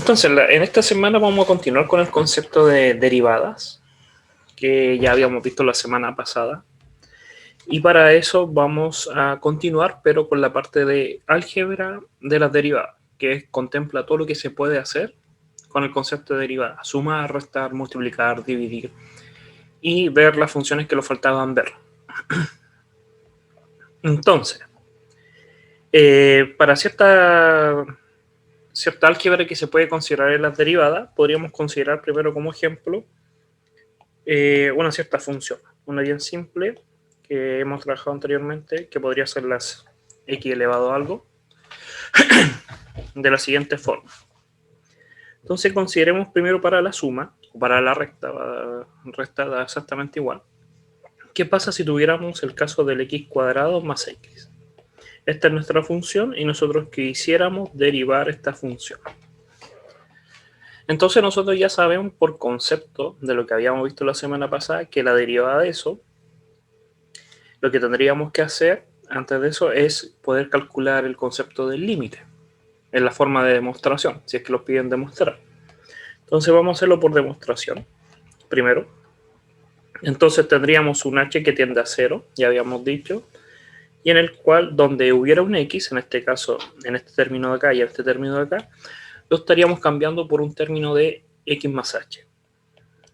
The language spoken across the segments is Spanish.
Entonces, en esta semana vamos a continuar con el concepto de derivadas, que ya habíamos visto la semana pasada. Y para eso vamos a continuar, pero con la parte de álgebra de las derivadas, que contempla todo lo que se puede hacer con el concepto de derivada: sumar, restar, multiplicar, dividir y ver las funciones que nos faltaban ver. Entonces, para cierta álgebra que se puede considerar en las derivadas, podríamos considerar primero como ejemplo una cierta función, una bien simple que hemos trabajado anteriormente, que podría ser las x elevado a algo, de la siguiente forma. Entonces consideremos primero para la suma, o para la recta da exactamente igual. ¿Qué pasa si tuviéramos el caso del x cuadrado más x? Esta es nuestra función y nosotros quisiéramos derivar esta función. Entonces nosotros ya sabemos por concepto de lo que habíamos visto la semana pasada que la derivada de eso, lo que tendríamos que hacer antes de eso es poder calcular el concepto del límite en la forma de demostración, si es que lo piden demostrar. Entonces vamos a hacerlo por demostración primero. Entonces tendríamos un h que tiende a 0, ya habíamos dicho, y en el cual donde hubiera un x, en este caso en este término de acá y en este término de acá, lo estaríamos cambiando por un término de x más h.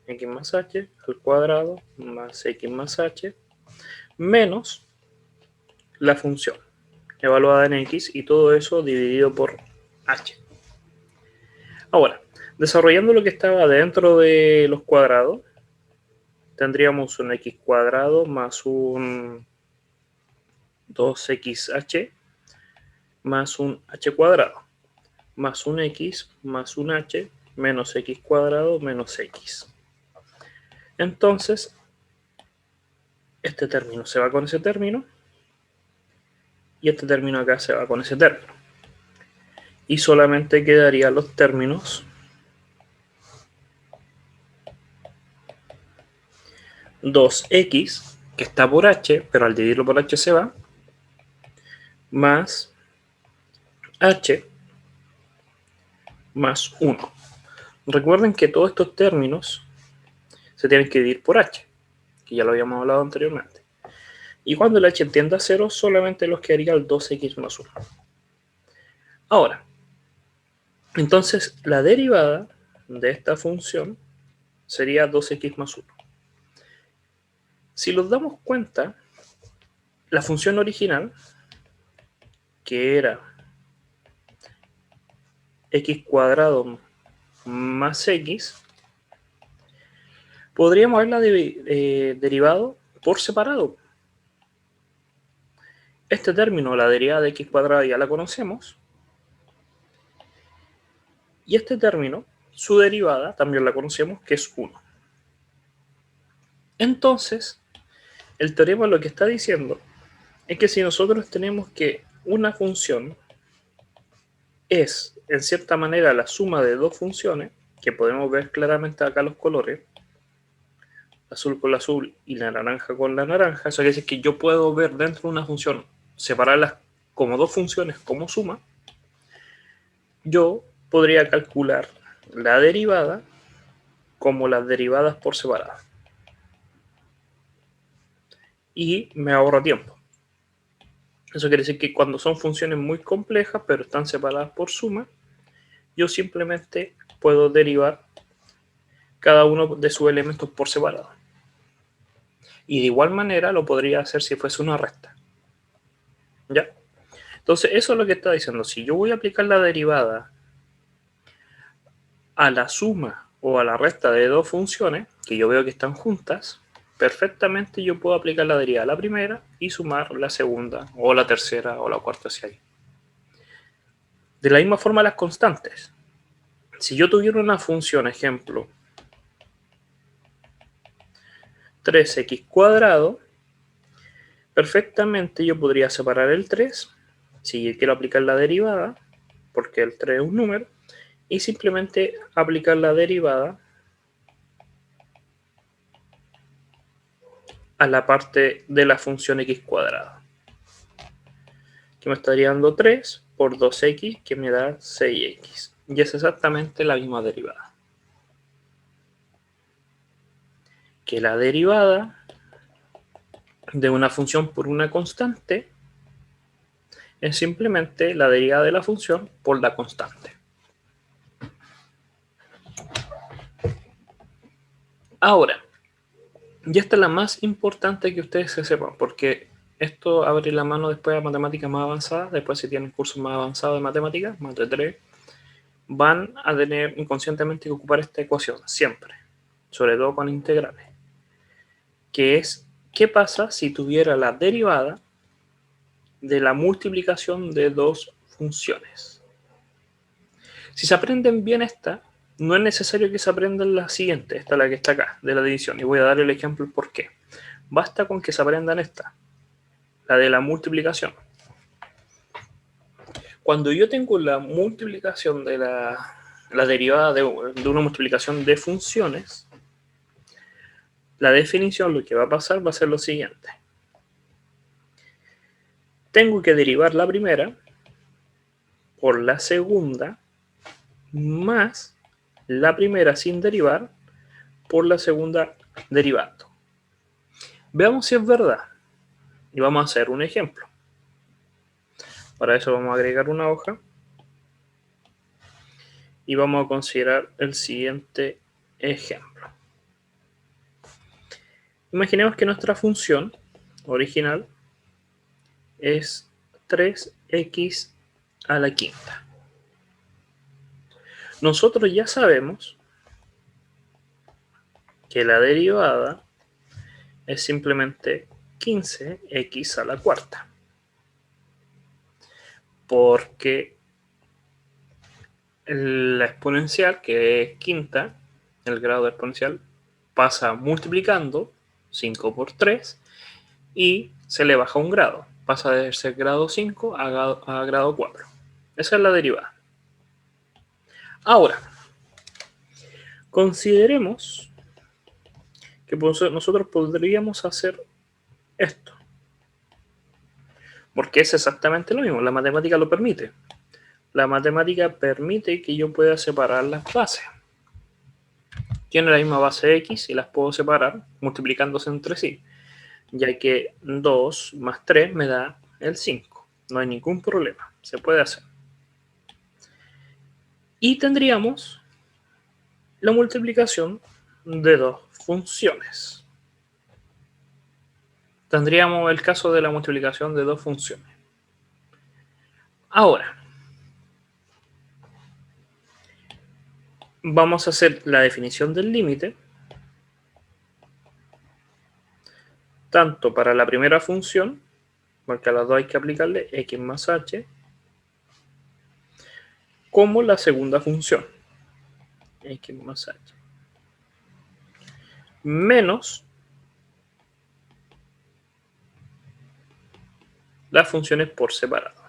X más h al cuadrado más x más h menos la función evaluada en x y todo eso dividido por h. Ahora, desarrollando lo que estaba dentro de los cuadrados, tendríamos un x cuadrado más un 2xh más un h cuadrado más un x más un h menos x cuadrado menos x. Entonces, este término se va con ese término y este término acá se va con ese término. Y solamente quedarían los términos (2x), que está por h, pero al dividirlo por h se va, más h más 1. Recuerden que todos estos términos se tienen que dividir por h, que ya lo habíamos hablado anteriormente. Y cuando el h tiende a 0, solamente los quedaría el 2x más 1. Ahora, entonces la derivada de esta función sería 2x más 1. Si nos damos cuenta, la función original, que era x cuadrado más x, podríamos haberla derivado por separado. Este término, la derivada de x cuadrado, ya la conocemos. Y este término, su derivada, también la conocemos, que es 1. Entonces, el teorema lo que está diciendo es que si nosotros tenemos que una función es, en cierta manera, la suma de dos funciones, que podemos ver claramente acá los colores, azul con la azul y la naranja con la naranja, eso quiere decir que yo puedo ver dentro de una función, separarlas como dos funciones como suma, yo podría calcular la derivada como las derivadas por separado. Y me ahorro tiempo. Eso quiere decir que cuando son funciones muy complejas, pero están separadas por suma, yo simplemente puedo derivar cada uno de sus elementos por separado. Y de igual manera lo podría hacer si fuese una recta. ¿Ya? Entonces eso es lo que está diciendo. Si yo voy a aplicar la derivada a la suma o a la resta de dos funciones, que yo veo que están juntas, perfectamente yo puedo aplicar la derivada a la primera y sumar la segunda, o la tercera, o la cuarta hacia ahí. De la misma forma las constantes. Si yo tuviera una función, ejemplo, 3x cuadrado, perfectamente yo podría separar el 3, si quiero aplicar la derivada, porque el 3 es un número, y simplemente aplicar la derivada a la parte de la función x cuadrada, que me estaría dando 3 por 2x, que me da 6x. y es exactamente la misma derivada. Que la derivada de una función por una constante es simplemente la derivada de la función por la constante. Ahora, y esta es la más importante que ustedes se sepan, porque esto abre la mano después a matemáticas más avanzadas. Después, si tienen cursos más avanzados de matemáticas, más de 3, van a tener inconscientemente que ocupar esta ecuación siempre, sobre todo con integrales, que es ¿qué pasa si tuviera la derivada de la multiplicación de dos funciones? Si se aprenden bien esta, no es necesario que se aprendan la siguiente, esta es la que está acá, de la división, y voy a dar el ejemplo el por qué. Basta con que se aprendan esta, la de la multiplicación. Cuando yo tengo la multiplicación de la derivada de una multiplicación de funciones, la definición, lo que va a pasar va a ser lo siguiente. Tengo que derivar la primera por la segunda más la primera sin derivar por la segunda derivando. Veamos si es verdad. Y vamos a hacer un ejemplo. Para eso vamos a agregar una hoja. Y vamos a considerar el siguiente ejemplo. Imaginemos que nuestra función original es 3x a la quinta. Nosotros ya sabemos que la derivada es simplemente 15x a la cuarta. Porque la exponencial, que es quinta, el grado de exponencial, pasa multiplicando 5 por 3 y se le baja un grado. Pasa de ser grado 5 a grado 4. Esa es la derivada. Ahora, consideremos que nosotros podríamos hacer esto. Porque es exactamente lo mismo. La matemática lo permite. La matemática permite que yo pueda separar las bases. Tiene la misma base x y las puedo separar multiplicándose entre sí, ya que 2 más 3 me da el 5. No hay ningún problema. Se puede hacer. Y tendríamos la multiplicación de dos funciones. Tendríamos el caso de la multiplicación de dos funciones. Ahora, vamos a hacer la definición del límite, tanto para la primera función, porque a las dos hay que aplicarle x más h, como la segunda función, x más h, menos las funciones por separado.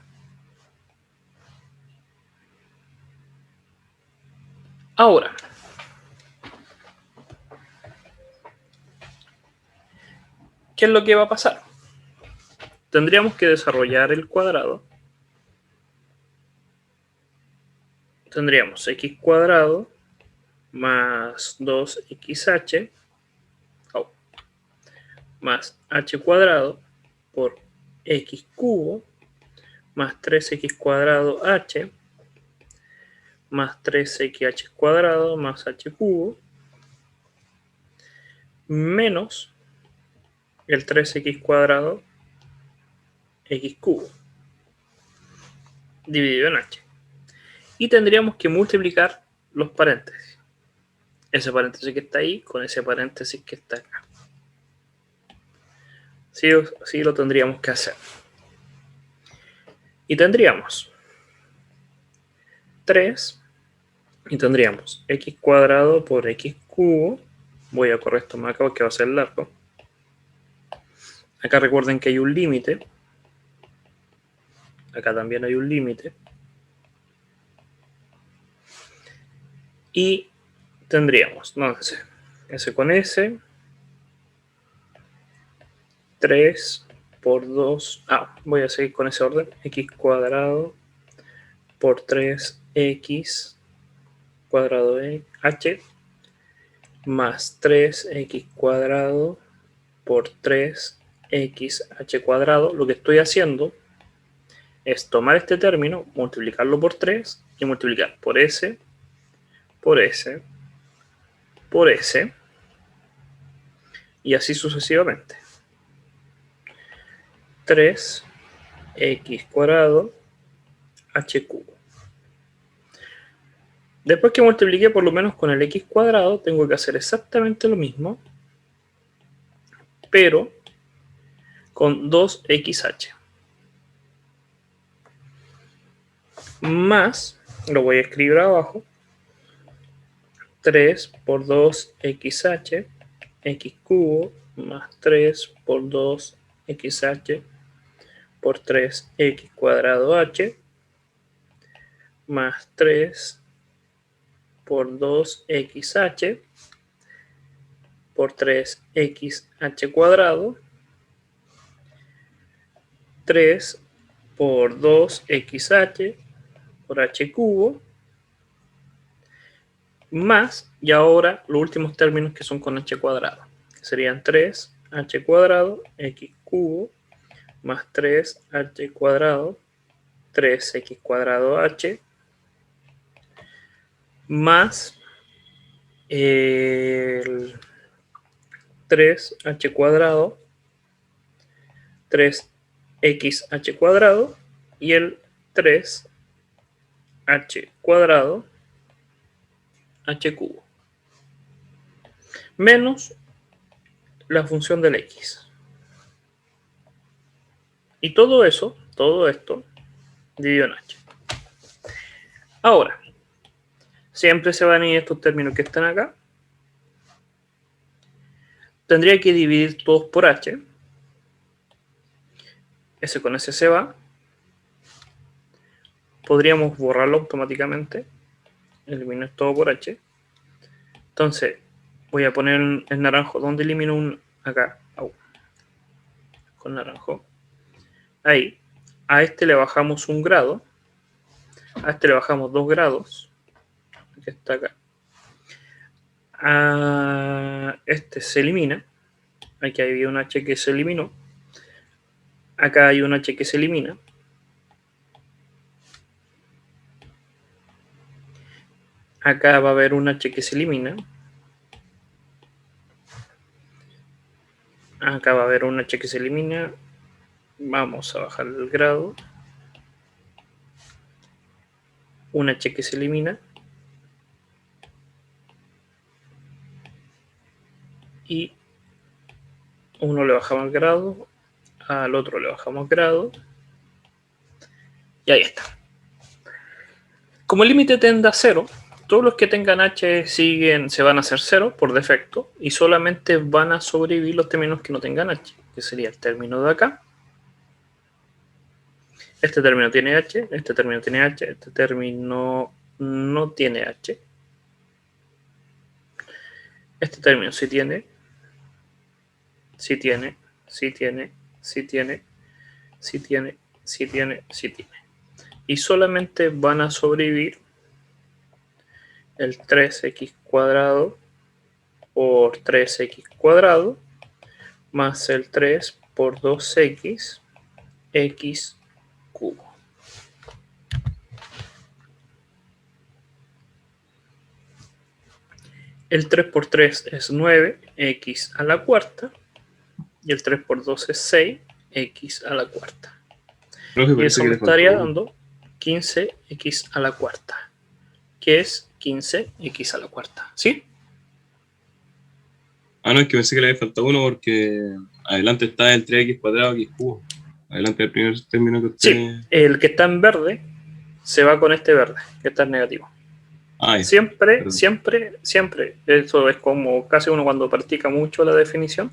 Ahora, ¿qué es lo que va a pasar? Tendríamos que desarrollar el cuadrado. Tendríamos x cuadrado más 2xh más h cuadrado por x cubo más 3x cuadrado h más 3xh cuadrado más h cubo menos el 3x cuadrado x cubo dividido en h. Y tendríamos que multiplicar los paréntesis. Ese paréntesis que está ahí con ese paréntesis que está acá. Sí lo tendríamos que hacer. Y tendríamos 3 y tendríamos x cuadrado por x cubo. Voy a correr esto más acá porque va a ser largo. Acá recuerden que hay un límite. Acá también hay un límite. Y tendríamos, no sé, S con S, 3 por 2, voy a seguir con ese orden, x cuadrado por 3x cuadrado de h más 3x cuadrado por 3xh cuadrado. Lo que estoy haciendo es tomar este término, multiplicarlo por 3 y multiplicar por s, por s, por s, y así sucesivamente. 3x cuadrado h cubo. Después que multipliqué por lo menos con el x cuadrado, tengo que hacer exactamente lo mismo, pero con 2xh. Más, lo voy a escribir abajo, 3 por 2xh, x cubo, más 3 por 2xh por 3x cuadrado h, más 3 por 2xh por 3xh cuadrado, 3 por 2xh por h cubo, más, y ahora los últimos términos que son con h cuadrado, que serían 3h cuadrado x cubo más 3h cuadrado 3x cuadrado h más el 3h cuadrado 3xh cuadrado y el 3h cuadrado h cubo menos la función del x. Y todo eso, todo esto, dividido en h. Ahora, siempre se van a ir estos términos que están acá. Tendría que dividir todos por h. Ese con ese se va. Podríamos borrarlo automáticamente. Eliminar todo por h. Entonces, voy a poner el naranjo. ¿Dónde elimino un? Acá. Con naranjo. Ahí. A este le bajamos 1 grado. A este le bajamos 2 grados. Que está acá. A este se elimina. Aquí había un h que se eliminó. Acá hay un h que se elimina. Acá va a haber un h que se elimina. Acá va a haber un h que se elimina. Vamos a bajar el grado. Un h que se elimina. Y uno le bajamos el grado. Al otro le bajamos grado. Y ahí está. Como el límite tiende a 0, todos los que tengan h se van a hacer 0 por defecto y solamente van a sobrevivir los términos que no tengan h, que sería el término de acá. Este término tiene h, este término tiene h, este término no tiene h. Este término sí tiene, sí tiene, sí tiene, sí tiene, sí tiene, sí tiene, sí tiene. Y solamente van a sobrevivir el 3x cuadrado por 3x cuadrado más el 3 por 2x x cubo. El 3 por 3 es 9, x a la cuarta. Y el 3 por 2 es 6, x a la cuarta. Y eso me estaría dando 15x a la cuarta, que es 15x a la cuarta. ¿Sí? Ah, no, es que pensé que le había faltado uno porque adelante está el 3x cuadrado x cubo. Adelante el primer término que usted... Sí, el que está en verde se va con este verde, que está en negativo. Ah, siempre, perdón. siempre, eso es como casi uno cuando practica mucho la definición.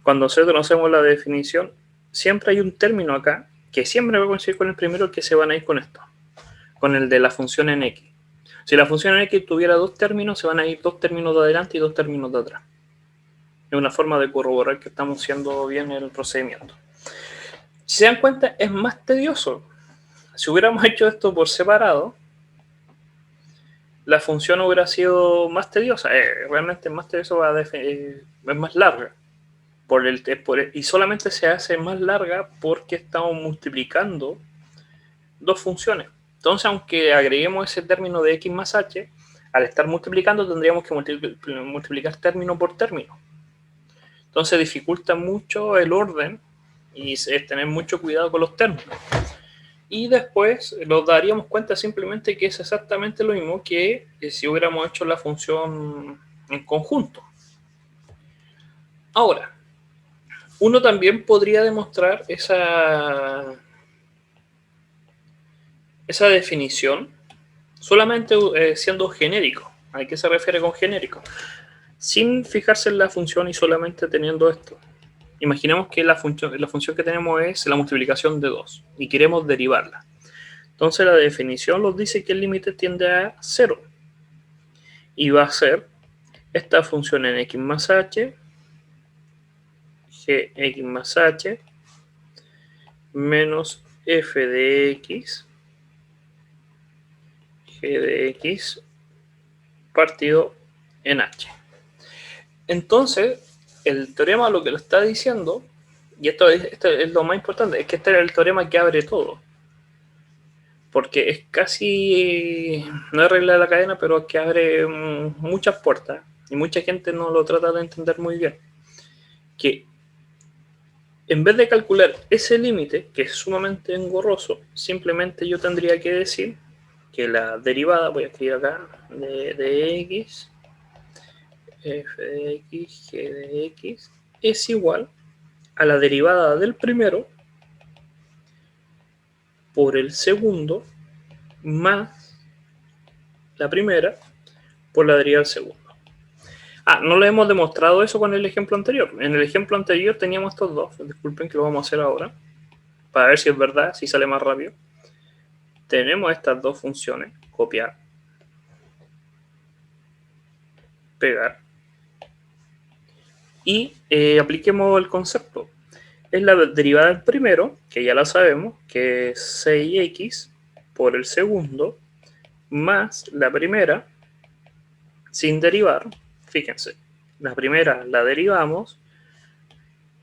Cuando nosotros hacemos la definición, siempre hay un término acá que siempre va a coincidir con el primero, que se van a ir con esto, con el de la función en x. Si la función en x tuviera dos términos, se van a ir dos términos de adelante y dos términos de atrás. Es una forma de corroborar que estamos haciendo bien el procedimiento. Si se dan cuenta, es más tedioso. Si hubiéramos hecho esto por separado, la función hubiera sido más tediosa. Realmente más tediosa, es más larga. Y solamente se hace más larga porque estamos multiplicando dos funciones. Entonces, aunque agreguemos ese término de x más h, al estar multiplicando tendríamos que multiplicar término por término. Entonces dificulta mucho el orden y es tener mucho cuidado con los términos. Y después nos daríamos cuenta simplemente que es exactamente lo mismo que si hubiéramos hecho la función en conjunto. Ahora, uno también podría demostrar esa definición solamente siendo genérico. ¿A qué se refiere con genérico? Sin fijarse en la función y solamente teniendo esto. Imaginemos que la función que tenemos es la multiplicación de 2 y queremos derivarla. Entonces la definición nos dice que el límite tiende a 0 y va a ser esta función en x más h, gx más h, menos f de x, g de x, partido en h. Entonces, el teorema lo que lo está diciendo, y esto es lo más importante, es que este es el teorema que abre todo. Porque es casi, no es regla de la cadena, pero que abre muchas puertas. Y mucha gente no lo trata de entender muy bien. Que en vez de calcular ese límite, que es sumamente engorroso, simplemente yo tendría que decir que la derivada, voy a escribir acá, de x, f de x, g de x, es igual a la derivada del primero por el segundo más la primera por la derivada del segundo. No lo hemos demostrado eso con el ejemplo anterior. En el ejemplo anterior teníamos estos dos. Disculpen que lo vamos a hacer ahora. Para ver si es verdad, si sale más rápido. Tenemos estas dos funciones. Copiar. Pegar. Y apliquemos el concepto. Es la derivada del primero, que ya la sabemos, que es 6x por el segundo, más la primera, sin derivar. Fíjense, la primera la derivamos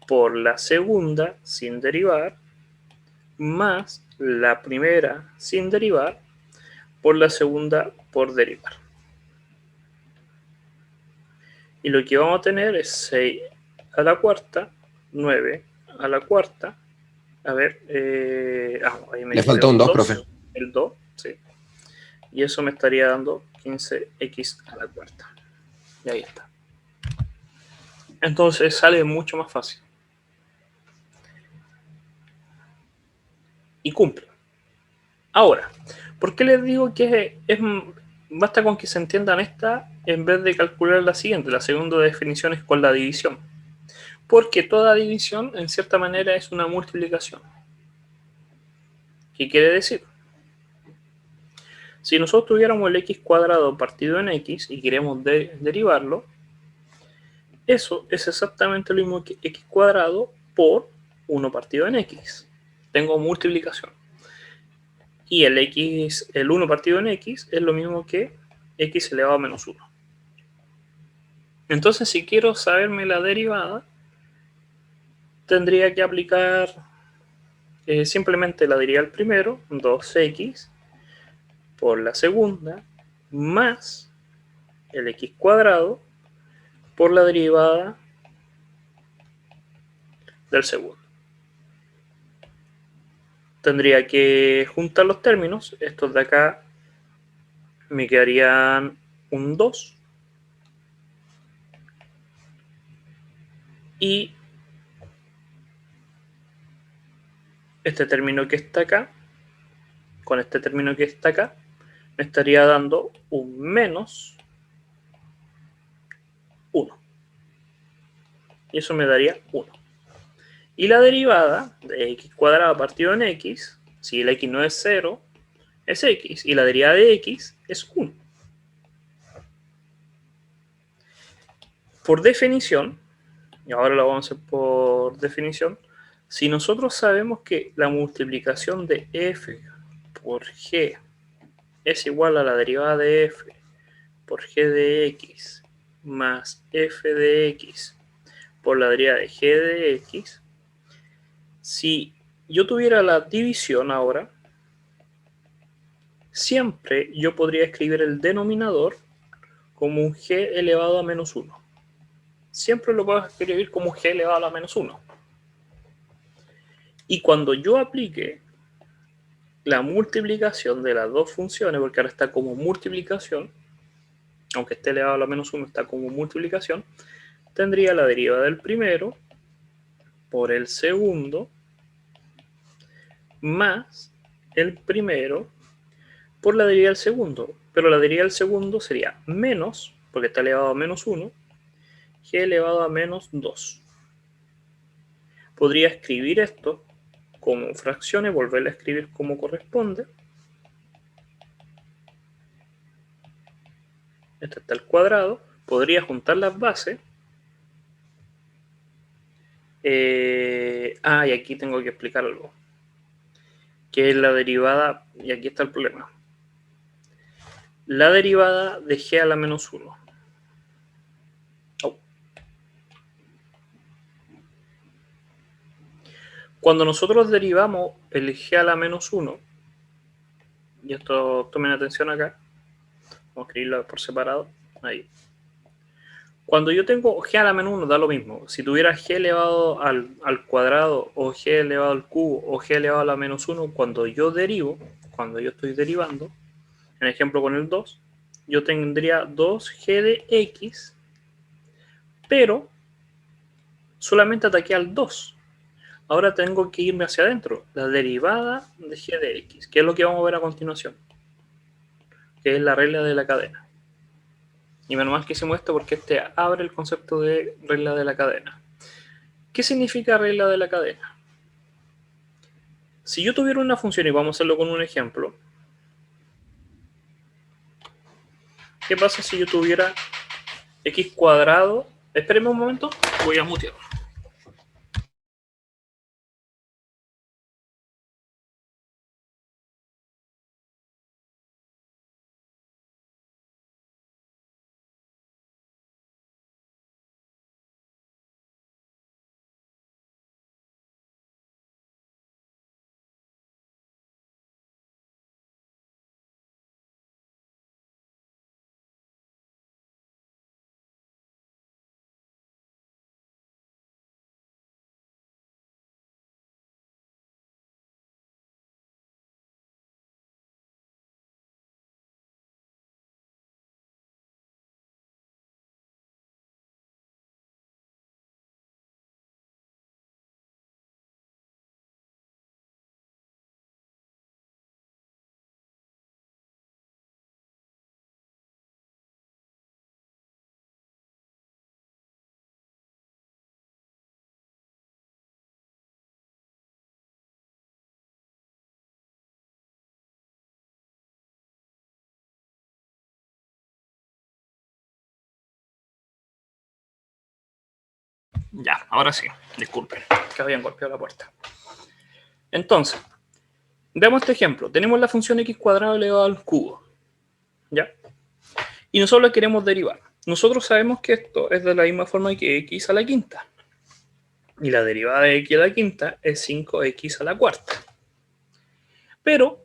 por la segunda sin derivar, más la primera sin derivar por la segunda por derivar. Y lo que vamos a tener es 6 a la cuarta, 9 a la cuarta. A ver, ahí me Le faltó un 2, profe. El 2, sí. Y eso me estaría dando 15x a la cuarta. Y ahí está. Entonces sale mucho más fácil. Y cumple. Ahora, ¿por qué les digo que basta con que se entiendan esta en vez de calcular la siguiente? La segunda definición es con la división. Porque toda división, en cierta manera, es una multiplicación. ¿Qué quiere decir? Si nosotros tuviéramos el x cuadrado partido en x y queremos derivarlo, eso es exactamente lo mismo que x cuadrado por 1 partido en x. Tengo multiplicación. Y el 1 partido en x es lo mismo que x elevado a menos 1. Entonces, si quiero saberme la derivada, tendría que aplicar simplemente la derivada del primero, 2x, por la segunda, más el x cuadrado, por la derivada del segundo. Tendría que juntar los términos. Estos de acá me quedarían un 2. Y este término que está acá, con este término que está acá, me estaría dando un menos 1. Y eso me daría 1. Y la derivada de x cuadrado partido en x, si el x no es 0, es x. Y la derivada de x es 1. Por definición, y ahora lo vamos a hacer por definición, si nosotros sabemos que la multiplicación de f por g es igual a la derivada de f por g de x más f de x por la derivada de g de x. Si yo tuviera la división ahora, siempre yo podría escribir el denominador como un g elevado a menos 1. Siempre lo puedo escribir como g elevado a la menos 1. Y cuando yo aplique la multiplicación de las dos funciones, porque ahora está como multiplicación, aunque esté elevado a la menos 1, está como multiplicación, tendría la derivada del primero por el segundo más el primero por la derivada del segundo. Pero la derivada del segundo sería menos, porque está elevado a menos 1, g elevado a menos 2. Podría escribir esto como fracciones, volverla a escribir como corresponde. Este está el cuadrado. Podría juntar las bases. Y aquí tengo que explicar algo. Que es la derivada, y aquí está el problema. La derivada de g a la menos 1. Cuando nosotros derivamos el g a la menos 1, y esto tomen atención acá, vamos a escribirlo por separado, ahí. Cuando yo tengo g a la menos 1 da lo mismo. Si tuviera g elevado al cuadrado o g elevado al cubo o g elevado a la menos 1, cuando yo derivo, cuando yo estoy derivando, en ejemplo con el 2, yo tendría 2g de x, pero solamente ataqué al 2. Ahora tengo que irme hacia adentro, la derivada de g de x, que es lo que vamos a ver a continuación, que es la regla de la cadena. Y menos mal que hicimos esto porque este abre el concepto de regla de la cadena. ¿Qué significa regla de la cadena? Si yo tuviera una función, y vamos a hacerlo con un ejemplo, ¿qué pasa si yo tuviera x cuadrado? Espérenme un momento, voy a mutear. Ya, ahora sí, disculpen, que habían golpeado la puerta. Entonces, veamos este ejemplo. Tenemos la función x cuadrado elevado al cubo, ¿ya? Y nosotros la queremos derivar. Nosotros sabemos que esto es de la misma forma que x a la quinta. Y la derivada de x a la quinta es 5x a la cuarta. Pero,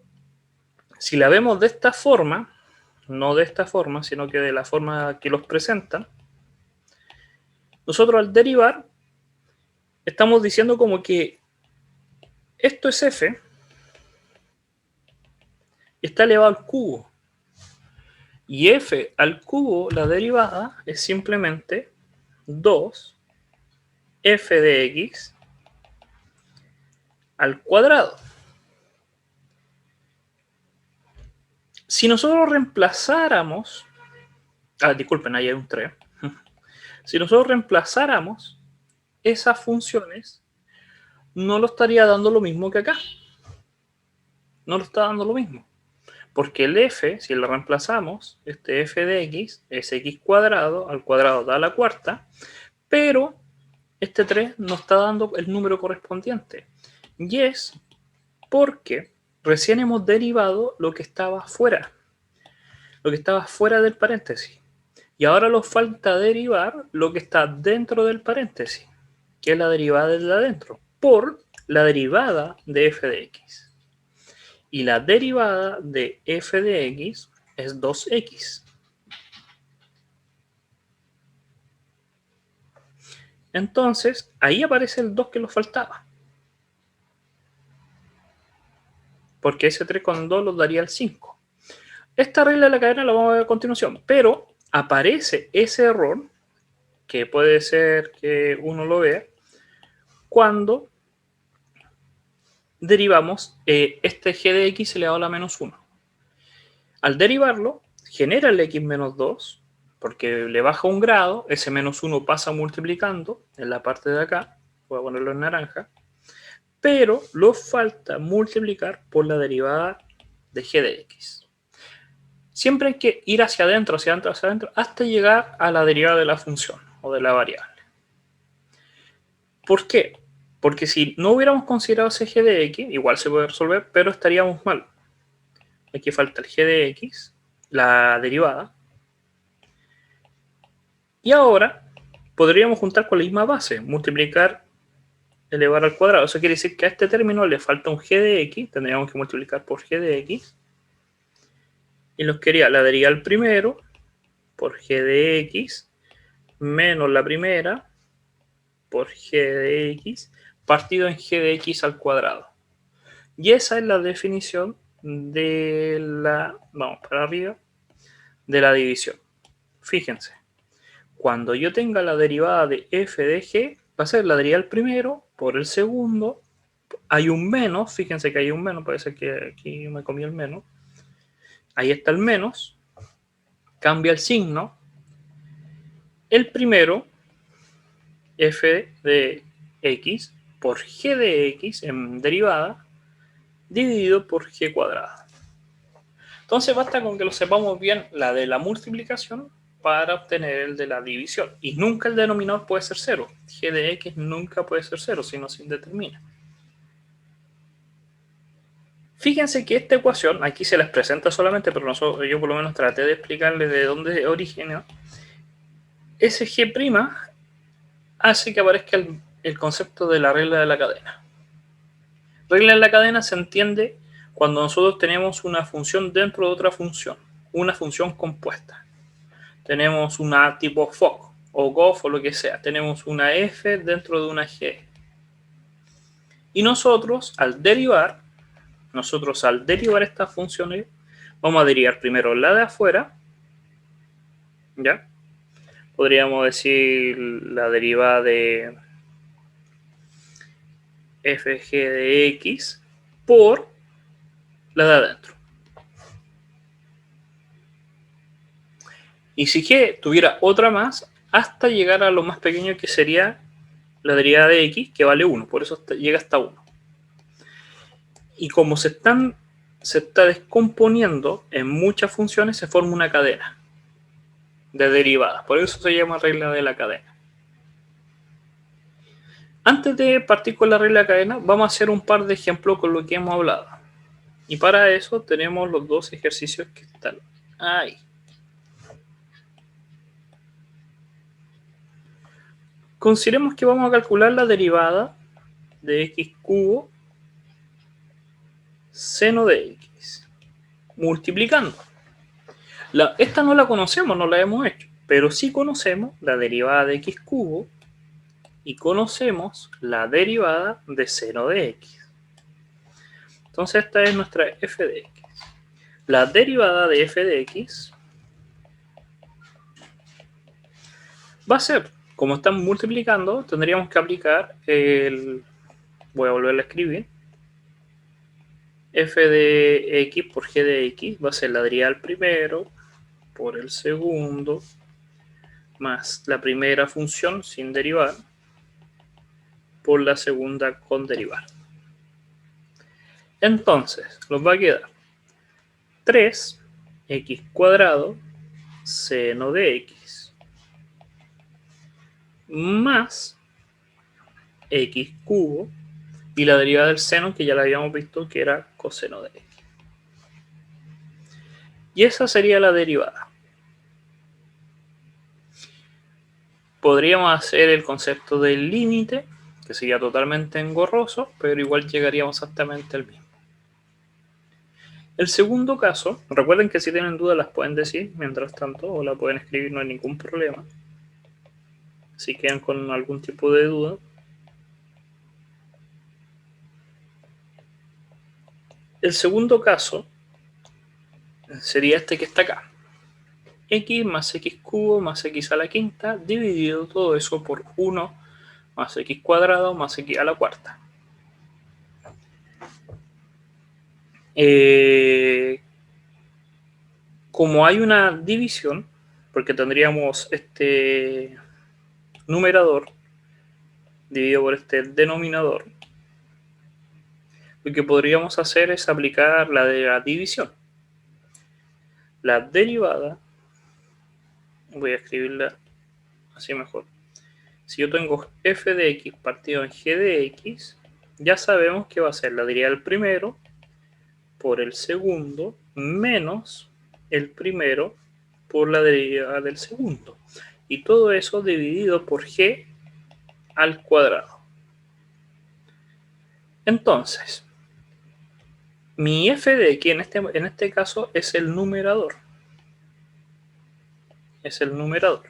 si la vemos de esta forma, no de esta forma, sino que de la forma que los presentan, nosotros al derivar estamos diciendo como que esto es f y está elevado al cubo. Y f al cubo, la derivada, es simplemente 2 f de x al cuadrado. Si nosotros reemplazáramos... disculpen, ahí hay un 3. Si nosotros reemplazáramos esas funciones, no lo estaría dando lo mismo que acá. No lo está dando lo mismo. Porque el f, si lo reemplazamos, este f de x es x cuadrado, al cuadrado da la cuarta, pero este 3 no está dando el número correspondiente. Y es porque recién hemos derivado lo que estaba afuera. lo que estaba fuera del paréntesis. Y ahora nos falta derivar lo que está dentro del paréntesis, que es la derivada de adentro, por la derivada de f de x. Y la derivada de f de x es 2x. Entonces, ahí aparece el 2 que nos faltaba. Porque ese 3 con 2 nos daría el 5. Esta regla de la cadena la vamos a ver a continuación, pero aparece ese error, que puede ser que uno lo vea, cuando derivamos este g de x elevado a la menos 1. Al derivarlo, genera el x menos 2, porque le baja un grado, ese menos 1 pasa multiplicando en la parte de acá, voy a ponerlo en naranja, pero lo falta multiplicar por la derivada de g de x. Siempre hay que ir hacia adentro, hacia adentro, hacia adentro, hasta llegar a la derivada de la función o de la variable. ¿Por qué? Porque si no hubiéramos considerado ese g de x, igual se puede resolver, pero estaríamos mal. Aquí falta el g de x, la derivada. Y ahora podríamos juntar con la misma base, multiplicar, elevar al cuadrado. Eso quiere decir que a este término le falta un g de x, tendríamos que multiplicar por g de x. Y nos quedaría la derivada al primero por g de x menos la primera por g de x partido en g de x al cuadrado. Y esa es la definición de la, vamos para arriba, de la división. Fíjense, cuando yo tenga la derivada de f de g, va a ser la derivada al primero por el segundo. Hay un menos, fíjense que hay un menos, parece que aquí me comí el menos. Ahí está el menos, cambia el signo. El primero, f de x por g de x en derivada, dividido por g cuadrada. Entonces basta con que lo sepamos bien la de la multiplicación para obtener el de la división. Y nunca el denominador puede ser 0. G de x nunca puede ser 0, sino se indetermina. Fíjense que esta ecuación, aquí se les presenta solamente, pero yo por lo menos traté de explicarles de dónde origina. Ese G' hace que aparezca el concepto de la regla de la cadena. Regla de la cadena se entiende cuando nosotros tenemos una función dentro de otra función, una función compuesta. Tenemos una tipo FOC o GOF o lo que sea. Tenemos una F dentro de una G. Y nosotros al derivar estas funciones, vamos a derivar primero la de afuera, ¿ya? Podríamos decir la derivada de fg de x por la de adentro. Y si g tuviera otra más, hasta llegar a lo más pequeño que sería la derivada de x, que vale 1, por eso llega hasta 1. Y como se está descomponiendo en muchas funciones, se forma una cadena de derivadas. Por eso se llama regla de la cadena. Antes de partir con la regla de la cadena, vamos a hacer un par de ejemplos con lo que hemos hablado. Y para eso tenemos los dos ejercicios que están ahí. Consideremos que vamos a calcular la derivada de x cubo seno de x, multiplicando. Esta no la conocemos, no la hemos hecho, pero sí conocemos la derivada de x cubo y conocemos la derivada de seno de x. Entonces esta es nuestra f de x. La derivada de f de x va a ser, como están multiplicando, tendríamos que aplicar el... Voy a volver a escribir. F de x por g de x va a ser la derivada al primero por el segundo más la primera función sin derivar por la segunda con derivar. Entonces, nos va a quedar 3x cuadrado seno de x más x cubo y la derivada del seno que ya la habíamos visto que era coseno de x. Y esa sería la derivada. Podríamos hacer el concepto del límite, que sería totalmente engorroso, pero igual llegaríamos exactamente al mismo. El segundo caso, recuerden que si tienen dudas las pueden decir mientras tanto, o la pueden escribir, no hay ningún problema. Si quedan con algún tipo de duda. El segundo caso sería este que está acá. X más x cubo más x a la quinta dividido todo eso por 1 más x cuadrado más x a la cuarta. Como hay una división, porque tendríamos este numerador dividido por este denominador, lo que podríamos hacer es aplicar la de la división. La derivada, voy a escribirla así mejor. Si yo tengo f de x partido en g de x, ya sabemos que va a ser la derivada del primero por el segundo menos el primero por la derivada del segundo. Y todo eso dividido por g al cuadrado. Entonces, mi f de x en este caso es el numerador. Es el numerador.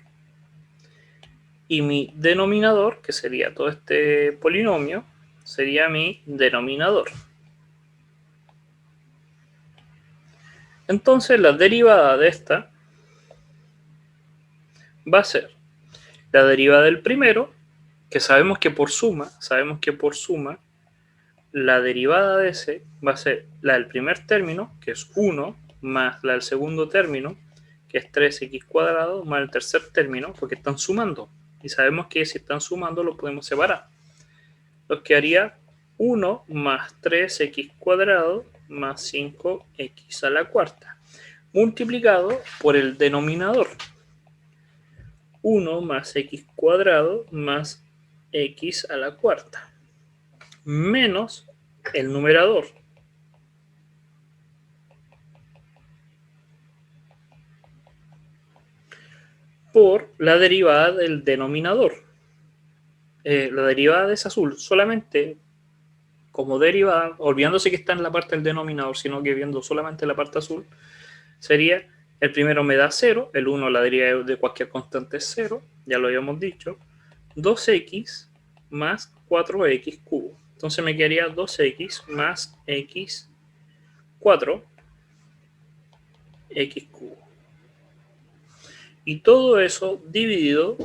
Y mi denominador, que sería todo este polinomio, sería mi denominador. Entonces la derivada de esta va a ser la derivada del primero, que sabemos que por suma, la derivada de ese va a ser la del primer término, que es 1, más la del segundo término, que es 3x cuadrado, más el tercer término, porque están sumando. Y sabemos que si están sumando lo podemos separar. Lo que haría 1 más 3x cuadrado más 5x a la cuarta, multiplicado por el denominador. 1 más x cuadrado más x a la cuarta, menos el numerador. Por la derivada del denominador. La derivada es azul, solamente como derivada, olvidándose que está en la parte del denominador, sino que viendo solamente la parte azul, sería, el primero me da 0, el 1 la derivada de cualquier constante es 0, ya lo habíamos dicho, 2x más 4x cubo. Entonces me quedaría 2x más x 4 x cubo. Y todo eso dividido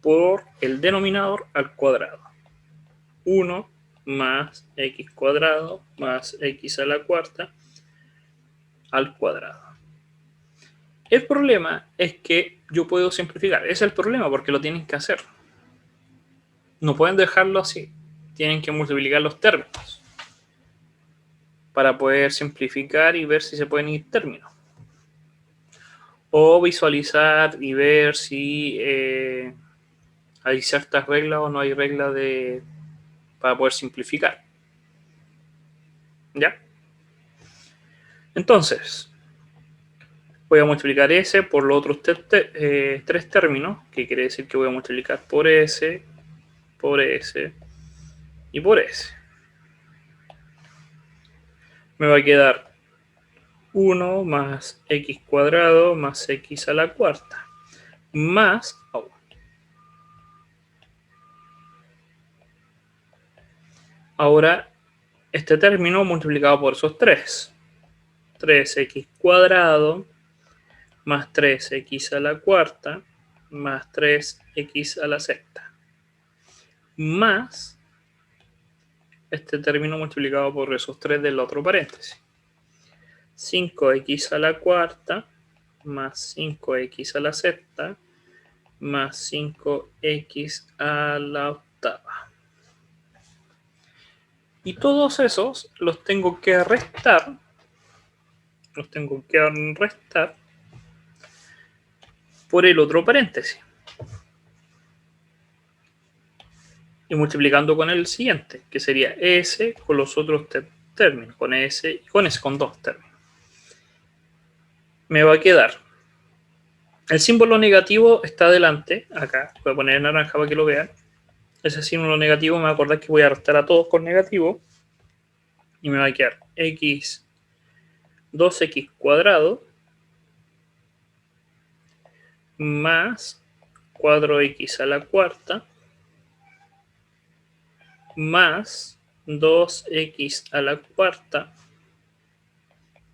por el denominador al cuadrado. 1 más x cuadrado más x a la cuarta al cuadrado. El problema es que yo puedo simplificar. Ese es el problema porque lo tienen que hacer. No pueden dejarlo así. Tienen que multiplicar los términos para poder simplificar y ver si se pueden ir términos. O visualizar y ver si hay ciertas reglas o no hay reglas para poder simplificar. ¿Ya? Entonces, voy a multiplicar ese por los otros tres términos, que quiere decir que voy a multiplicar por ese y por ese. Me va a quedar 1 más x cuadrado más x a la cuarta, más... Oh, ahora, este término multiplicado por esos 3x cuadrado más 3x a la cuarta más 3x a la sexta, más este término multiplicado por esos 3 del otro paréntesis. 5x a la cuarta más 5x a la sexta más 5x a la octava. Y todos esos los tengo que restar. Por el otro paréntesis. Y multiplicando con el siguiente, que sería S con los otros términos, con S y con S con dos términos. me va a quedar. El símbolo negativo está adelante, acá, voy a poner en naranja para que lo vean. Ese símbolo negativo me va a acordar que voy a restar a todos con negativo. Y me va a quedar x 2x cuadrado más 4x a la cuarta más 2x a la cuarta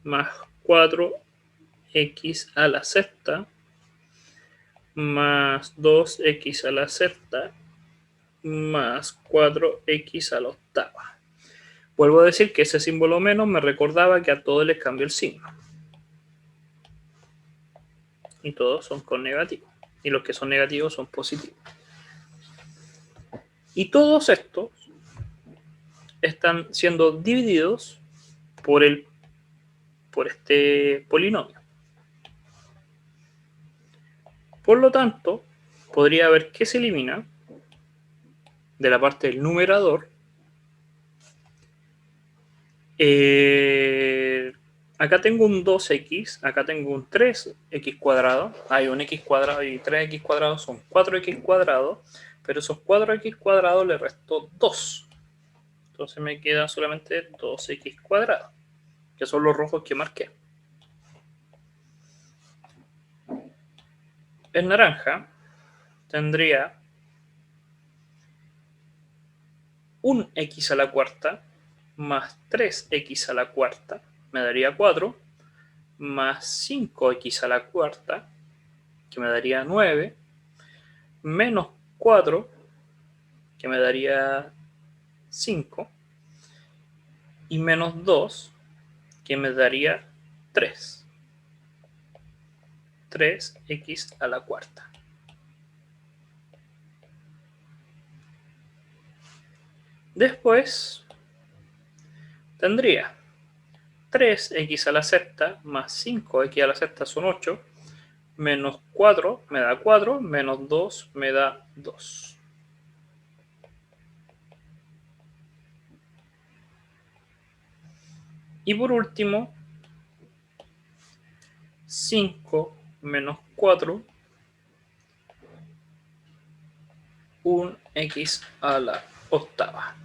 más 4x a la sexta más 2x a la sexta más 4x a la octava. Vuelvo a decir que ese símbolo menos me recordaba que a todos les cambio el signo. Y todos son con negativo. Y los que son negativos son positivos. Y todos estos están siendo divididos por este polinomio. Por lo tanto, podría haber que se elimina de la parte del numerador. Acá tengo un 2x, acá tengo un 3x cuadrado. Hay un x cuadrado y 3x cuadrado son 4x cuadrado. Pero esos 4x cuadrados le resto 2. Entonces me queda solamente 2x cuadrado, que son los rojos que marqué. En naranja tendría un x a la cuarta más 3x a la cuarta, me daría 4, más 5x a la cuarta, que me daría 9, menos 4, que me daría 5, y menos 2, que me daría 3. 3x a la cuarta. Después tendría 3x a la sexta más 5x a la sexta son 8, menos 4 me da 4, menos 2 me da 2. Y por último, 5 menos 4, un x a la octava.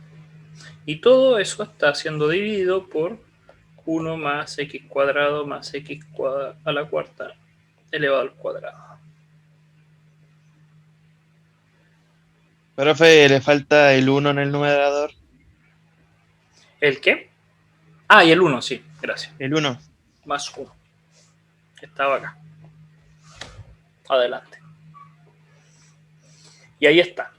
Y todo eso está siendo dividido por 1 más x cuadrado más x a la cuarta elevado al cuadrado. Profe, le falta el 1 en el numerador. ¿El qué? Ah, y el 1, sí, gracias. El 1. Más 1. Estaba acá. Adelante. Y ahí está.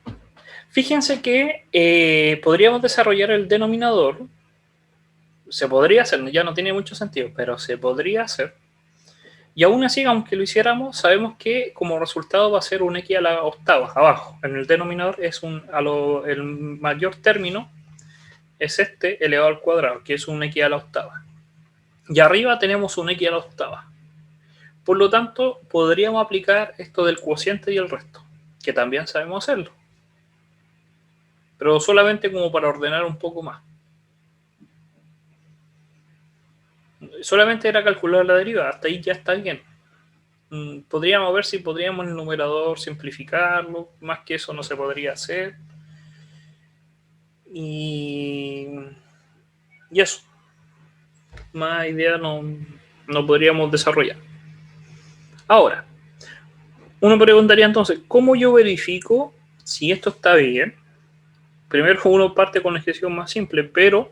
Fíjense que podríamos desarrollar el denominador. Se podría hacer, ya no tiene mucho sentido, pero se podría hacer. Y aún así, aunque lo hiciéramos, sabemos que como resultado va a ser un x a la octava, abajo. En el denominador es el mayor término es este elevado al cuadrado, que es un x a la octava. Y arriba tenemos un x a la octava. Por lo tanto, podríamos aplicar esto del cociente y el resto, que también sabemos hacerlo. Pero solamente como para ordenar un poco más. Solamente era calcular la deriva, hasta ahí ya está bien. Podríamos ver si podríamos en el numerador simplificarlo, más que eso no se podría hacer. Y eso. Más idea no podríamos desarrollar. Ahora, uno preguntaría entonces, ¿cómo yo verifico si esto está bien? Primero uno parte con la ejecución más simple, pero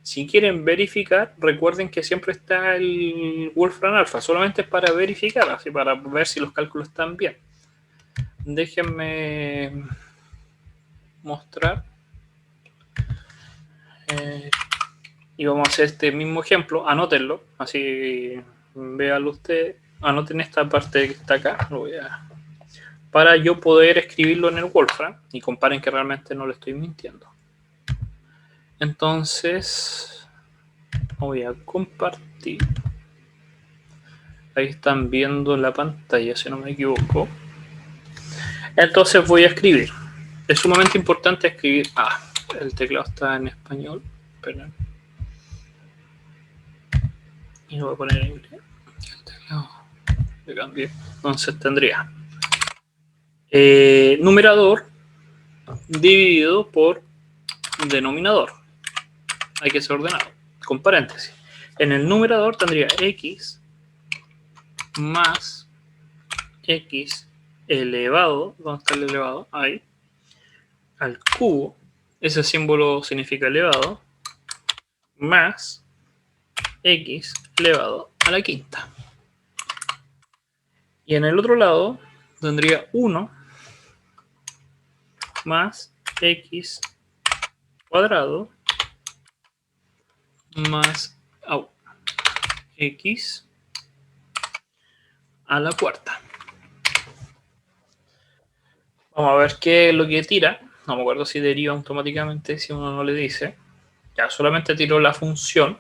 si quieren verificar, recuerden que siempre está el Wolfram Alpha, solamente es para verificar, así para ver si los cálculos están bien. Déjenme mostrar. Y vamos a hacer este mismo ejemplo, anótenlo, así véanlo ustedes, anoten esta parte que está acá, para yo poder escribirlo en el Wolfram y comparen que realmente no le estoy mintiendo. Entonces, voy a compartir. Ahí están viendo la pantalla, si no me equivoco. Entonces voy a escribir. Es sumamente importante escribir. El teclado está en español. Esperen. Y lo voy a poner en inglés. El teclado. Le cambié. Entonces tendría numerador dividido por denominador. Hay que ser ordenado, con paréntesis. En el numerador tendría x más x elevado, ¿dónde está el elevado? Ahí, al cubo, ese símbolo significa elevado, más x elevado a la quinta. Y en el otro lado tendría 1 más x cuadrado más x a la cuarta. Vamos a ver qué es lo que tira. No me acuerdo si deriva automáticamente si uno no le dice. Ya, solamente tiró la función.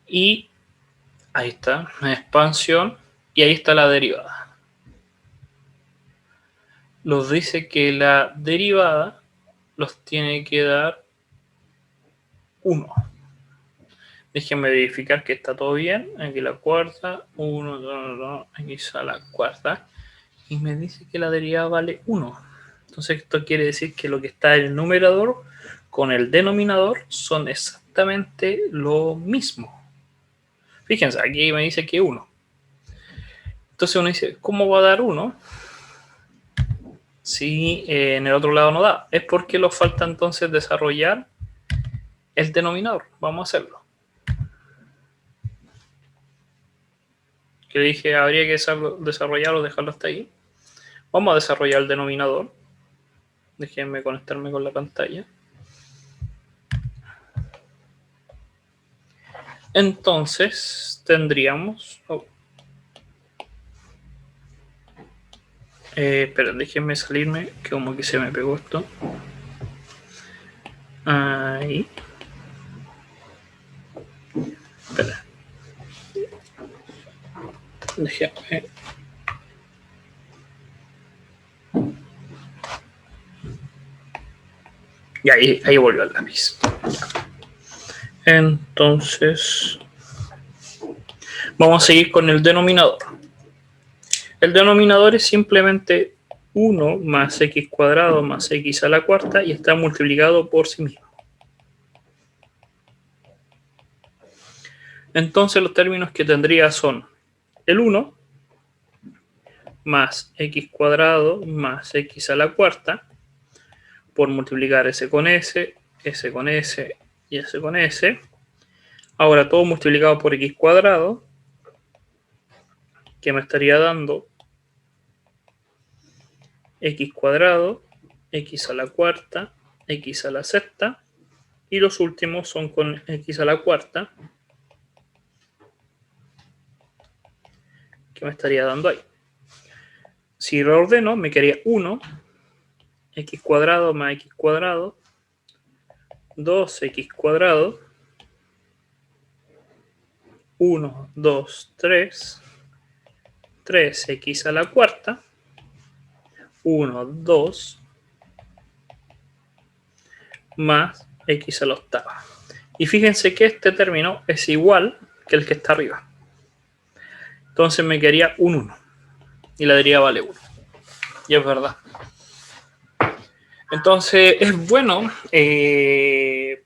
Y ahí está, la expansión. Y ahí está la derivada. Nos dice que la derivada los tiene que dar 1. Déjenme verificar que está todo bien. Aquí la cuarta, 1, 2, 2, aquí está la cuarta. Y me dice que la derivada vale 1. Entonces esto quiere decir que lo que está en el numerador con el denominador son exactamente lo mismo. Fíjense, aquí me dice que 1. Entonces uno dice, ¿cómo va a dar 1? Si en el otro lado no da. Es porque nos falta entonces desarrollar el denominador. Vamos a hacerlo. Que dije, habría que desarrollarlo, dejarlo hasta ahí. Vamos a desarrollar el denominador. Déjenme conectarme con la pantalla. Entonces tendríamos... espera, déjenme salirme, que como que se me pegó esto. Ahí. Espera. Déjenme. Y ahí volvió el lápiz. Entonces, vamos a seguir con el denominador. El denominador es simplemente 1 más x cuadrado más x a la cuarta y está multiplicado por sí mismo. Entonces los términos que tendría son el 1 más x cuadrado más x a la cuarta por multiplicar s con s y s con s. Ahora todo multiplicado por x cuadrado, que me estaría dando x cuadrado, x a la cuarta, x a la sexta, y los últimos son con x a la cuarta, que me estaría dando ahí. Si lo ordeno, me quedaría 1, x cuadrado más x cuadrado, 2x cuadrado, 1, 2, 3, 3x a la cuarta, 1, 2, más x a la octava. Y fíjense que este término es igual que el que está arriba. Entonces me quedaría un 1. Y la derivada vale 1. Y es verdad. Entonces es bueno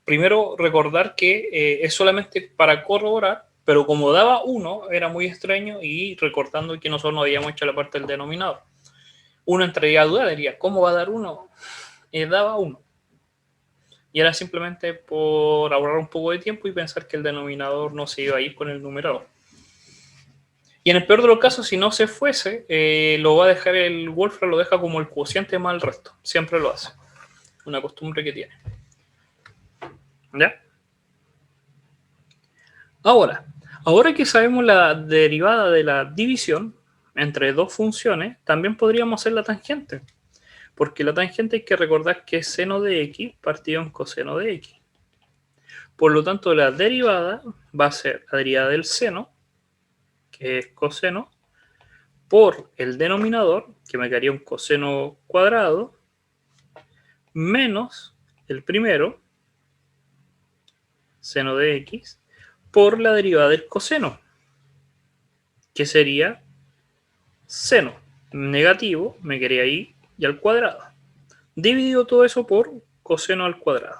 primero recordar que es solamente para corroborar, pero como daba 1 era muy extraño y recordando que nosotros no habíamos hecho la parte del denominador. Uno entraría a duda, diría, ¿cómo va a dar 1? Daba 1. Y era simplemente por ahorrar un poco de tiempo y pensar que el denominador no se iba a ir con el numerador. Y en el peor de los casos, si no se fuese, lo va a dejar el Wolfram, lo deja como el cociente más el resto. Siempre lo hace. Una costumbre que tiene. ¿Ya? Ahora que sabemos la derivada de la división entre dos funciones, también podríamos hacer la tangente. Porque la tangente hay que recordar que es seno de x partido en coseno de x. Por lo tanto, la derivada va a ser la derivada del seno, que es coseno, por el denominador, que me quedaría un coseno cuadrado, menos el primero, seno de x, por la derivada del coseno, que sería seno negativo me quedaría ahí y al cuadrado. Dividido todo eso por coseno al cuadrado.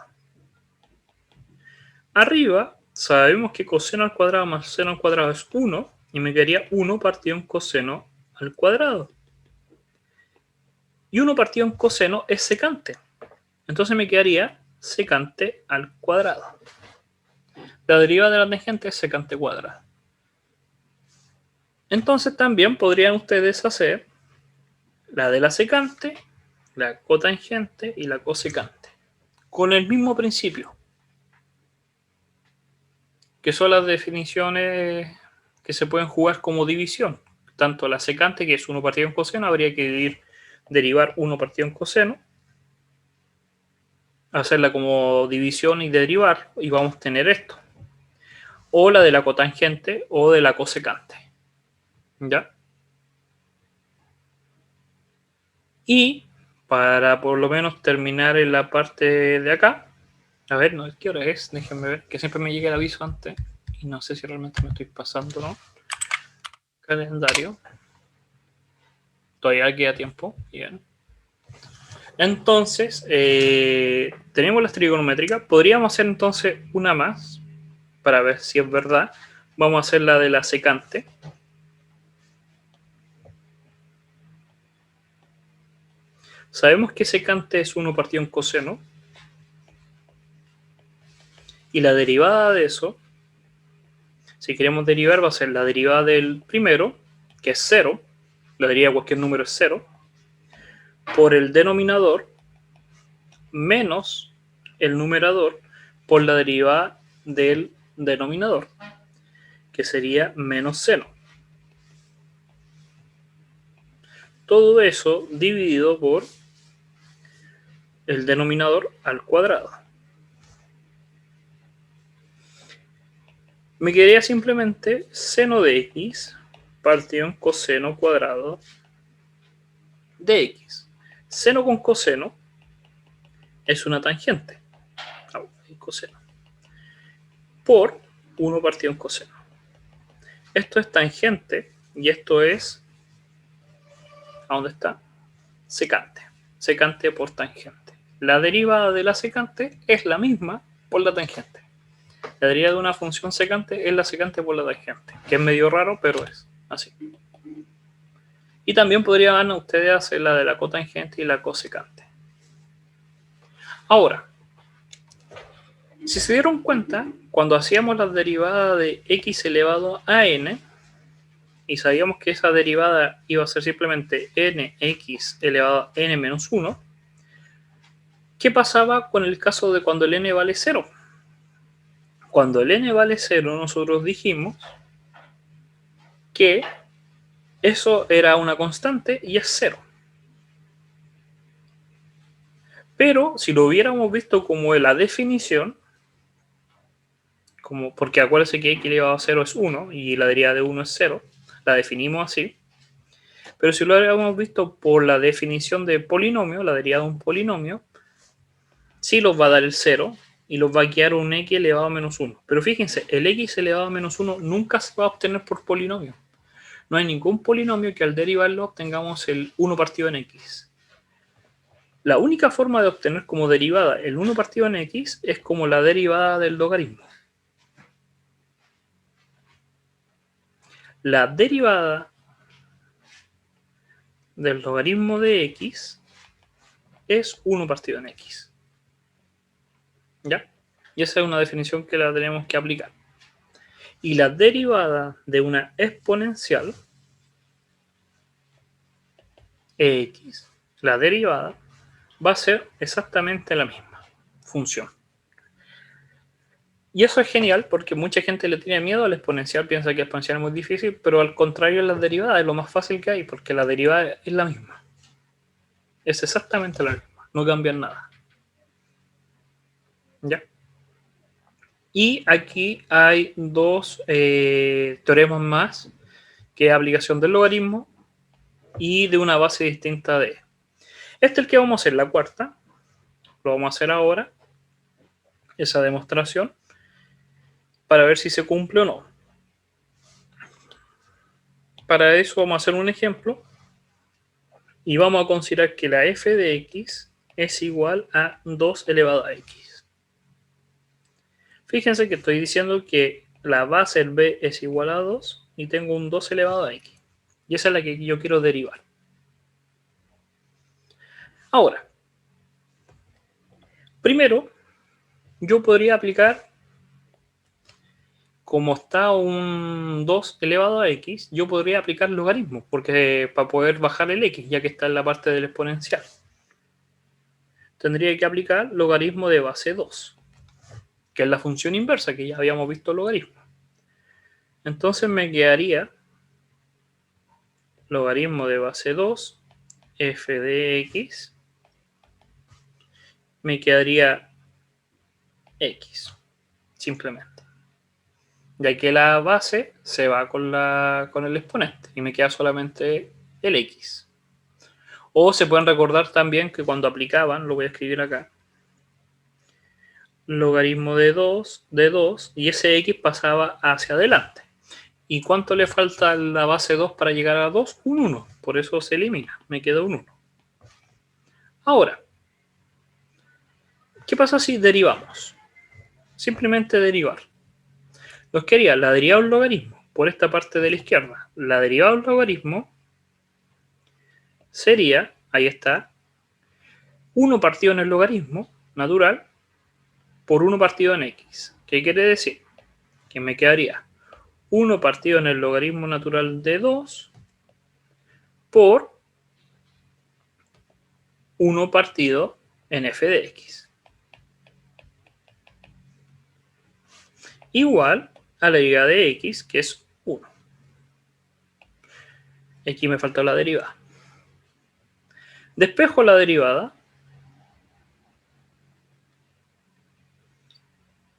Arriba sabemos que coseno al cuadrado más seno al cuadrado es 1 y me quedaría 1 partido en coseno al cuadrado. Y 1 partido en coseno es secante. Entonces me quedaría secante al cuadrado. La derivada de la tangente es secante cuadrada. Entonces también podrían ustedes hacer la de la secante, la cotangente y la cosecante. Con el mismo principio. Que son las definiciones que se pueden jugar como división. Tanto la secante, que es 1 partido en coseno, habría que derivar 1 partido en coseno. Hacerla como división y derivar, y vamos a tener esto. O la de la cotangente o de la cosecante. ¿Ya? Y para por lo menos terminar en la parte de acá, a ver, no, ¿qué hora es? Déjenme ver, que siempre me llega el aviso antes y no sé si realmente me estoy pasando o no. Calendario. Todavía queda tiempo. Bien. Entonces, tenemos las trigonométricas. Podríamos hacer entonces una más para ver si es verdad. Vamos a hacer la de la secante. Sabemos que secante es 1 partido en coseno. Y la derivada de eso, si queremos derivar, va a ser la derivada del primero, que es 0. La derivada de cualquier número es 0. Por el denominador menos el numerador por la derivada del denominador, que sería menos seno. Todo eso dividido por el denominador al cuadrado. Me quedaría simplemente seno de x partido en coseno cuadrado de x. Seno con coseno es una tangente. Coseno. Por 1 partido en coseno. Esto es tangente y esto es... ¿A dónde está? Secante. Secante por tangente. La derivada de la secante es la misma por la tangente. La derivada de una función secante es la secante por la tangente, que es medio raro, pero es así. Y también podrían ustedes hacer la de la cotangente y la cosecante. Ahora, si se dieron cuenta, cuando hacíamos la derivada de x elevado a n, y sabíamos que esa derivada iba a ser simplemente nx elevado a n menos 1, ¿qué pasaba con el caso de cuando el n vale 0? Cuando el n vale 0, nosotros dijimos que eso era una constante y es 0. Pero si lo hubiéramos visto como la definición, porque acuérdense que x elevado a 0 es 1 y la derivada de 1 es 0, la definimos así. Pero si lo hubiéramos visto por la definición de polinomio, la derivada de un polinomio, sí los va a dar el 0 y los va a quedar un x elevado a menos 1. Pero fíjense, el x elevado a menos 1 nunca se va a obtener por polinomio. No hay ningún polinomio que al derivarlo obtengamos el 1 partido en x. La única forma de obtener como derivada el 1 partido en x es como la derivada del logaritmo. La derivada del logaritmo de x es 1 partido en x. ¿Ya? Y esa es una definición que la tenemos que aplicar. Y la derivada de una exponencial x, la derivada, va a ser exactamente la misma función. Y eso es genial porque mucha gente le tiene miedo al exponencial, piensa que el exponencial es muy difícil, pero al contrario, la derivada es lo más fácil que hay porque la derivada es la misma. Es exactamente la misma, no cambian nada. ¿Ya? Y aquí hay dos teoremas más, que es aplicación del logaritmo y de una base distinta de. Este es el que vamos a hacer, la cuarta. Lo vamos a hacer ahora, esa demostración, para ver si se cumple o no. para eso vamos a hacer un ejemplo y vamos a considerar que la f de x es igual a 2 elevado a x. Fíjense que estoy diciendo que la base del b es igual a 2 y tengo un 2 elevado a x. Y esa es la que yo quiero derivar. Ahora, primero, yo podría aplicar, como está un 2 elevado a x, yo podría aplicar logaritmo, porque para poder bajar el x, ya que está en la parte del exponencial. Tendría que aplicar logaritmo de base 2, que es la función inversa, que ya habíamos visto logaritmo. Entonces me quedaría logaritmo de base 2, f de x, me quedaría x, simplemente. Ya que la base se va con el exponente y me queda solamente el x. O se pueden recordar también que cuando aplicaban, lo voy a escribir acá, logaritmo de 2 y ese x pasaba hacia adelante. ¿Y cuánto le falta a la base 2 para llegar a 2? Un 1. Por eso se elimina. Me queda un 1. Ahora, ¿qué pasa si derivamos? Simplemente derivar. Nos quedaría la derivada de un logaritmo por esta parte de la izquierda. La derivada de un logaritmo sería, ahí está, 1 partido en el logaritmo natural por 1 partido en x. ¿Qué quiere decir? Que me quedaría 1 partido en el logaritmo natural de 2 por 1 partido en f de x. Igual a la derivada de x, que es 1. Aquí me faltó la derivada. Despejo la derivada